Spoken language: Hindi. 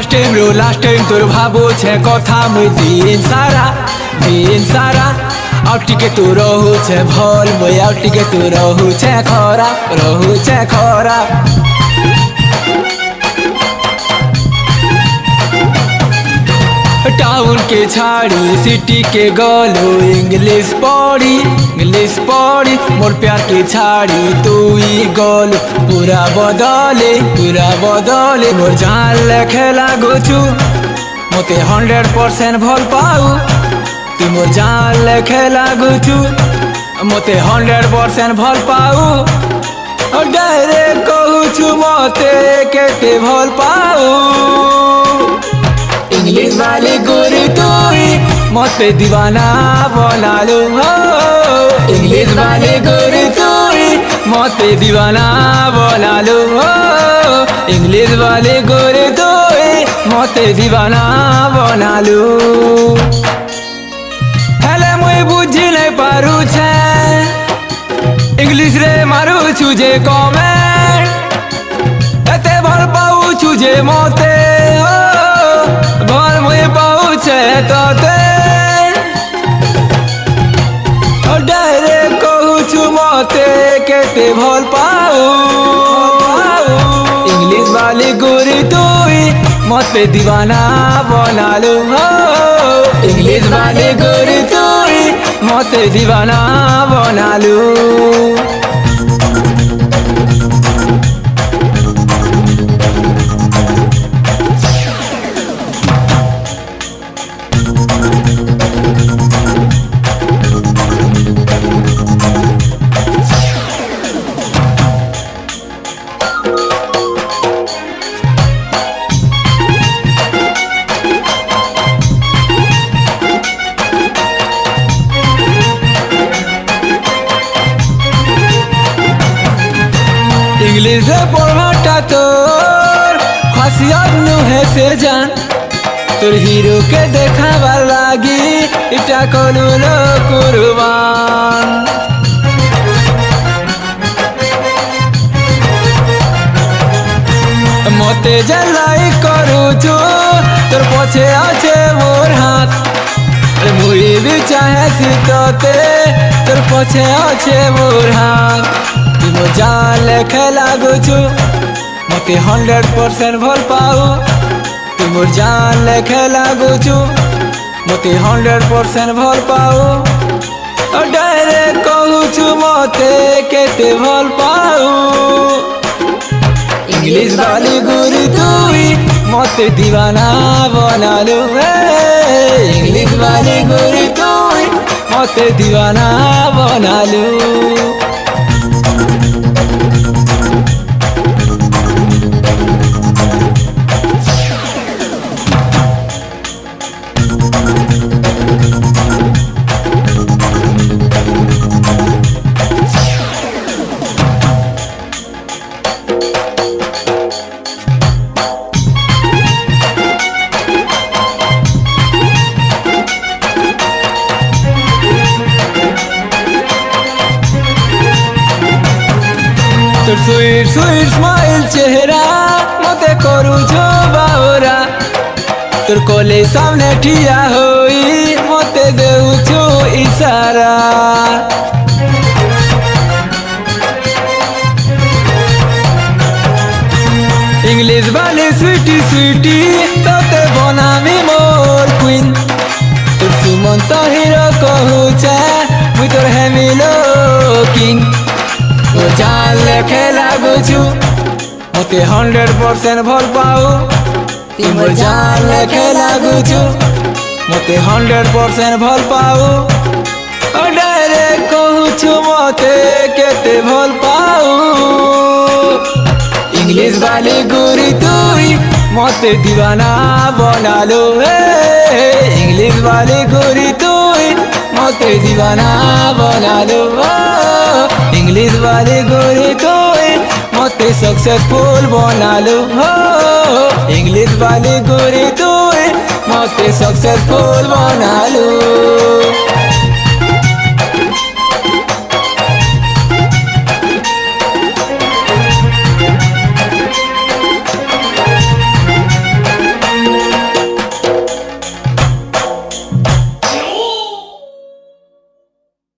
लास्ट टाइम तोर भाबो छे कथा मुई दिन सारा आउटिके तू रहू छे भल मुई आउटिके तू रहू छे खरा टाउन के छाड़ी सिटी के गलो इंग्लिश पढ़ी मोर प्यार के छाड़ी तू ही गल पूरा बदले मोर जान लेखे लागो छु मते 100% भल पाऊ तू मोर जान लेखे लागो छु मते 100% भल पाऊ डायरेक्ट कहू छु मते केते भल पाऊ इंग्लिश वाली गोरी तू ही मते दीवाना बना लो इंग्लिश वाली गोरी तू ही मते दीवाना बना लो इंग्लिश वाली गोरी तू ही मते दीवाना बना लो हेले मुई बुझी नहीं पारू छे इंग्लिश रे मारू छुजे कमेंट एते भल पाऊ छुजे मते भल मुई पाऊ छे तोते डायरेक्ट कहू छु मते केते भल पाऊ इंग्लिश वाली गोरी तू ही मते दीवाना बना लो इंग्लिश वाली गोरी तू ही मते दीवाना बना लो इंग्लिश पढ़ाटा तोर खासियत नुहे से जान तोर हीरो के देखावा लागी इटा कलू लो कुर्बान मते जलाई करू छु तोर पछे आछे मोर हाथ मुई भी चाहे सीतते तोर पछे आछे मोर हाथ तुम जान लेखे लागो छु मते 100% भल पाऊ तुम जान लेखे लागो छु मते 100% भल पाऊ डायरेक्ट कहू छु मते केते भल पाऊ इंग्लिश वाली गोरी तू ही मते दीवाना बना लो इंग्लिश वाली गोरी तू ही मते दीवाना बना लो तोर स्वीट स्माइल चेहरा मते करू छो बावरा तोर कोले सामने ठिया होई मते देउ छो इशारा इंग्लिश वाली स्वीटी तोते बनामी मोर क्वीन तोर सुमंत हीरो कहू छे मुई तोर हेमिलो किंग तो जान लेखे लागो छु मते 100% भल पाऊ तुम जान लेखे लागो छु मते 100% भल पाऊ डायरेक्ट कहू छु मते केते भल पाऊ इंग्लिश वाली गोरी तू ही मते दीवाना बना लो इंग्लिश वाली गोरी तू ही मते दीवाना बना लो इंग्लिश वाली गोरी तू ही मते सक्सेसफुल बना लो इंग्लिश वाली गोरी तू ही मते सक्सेसफुल बना लो।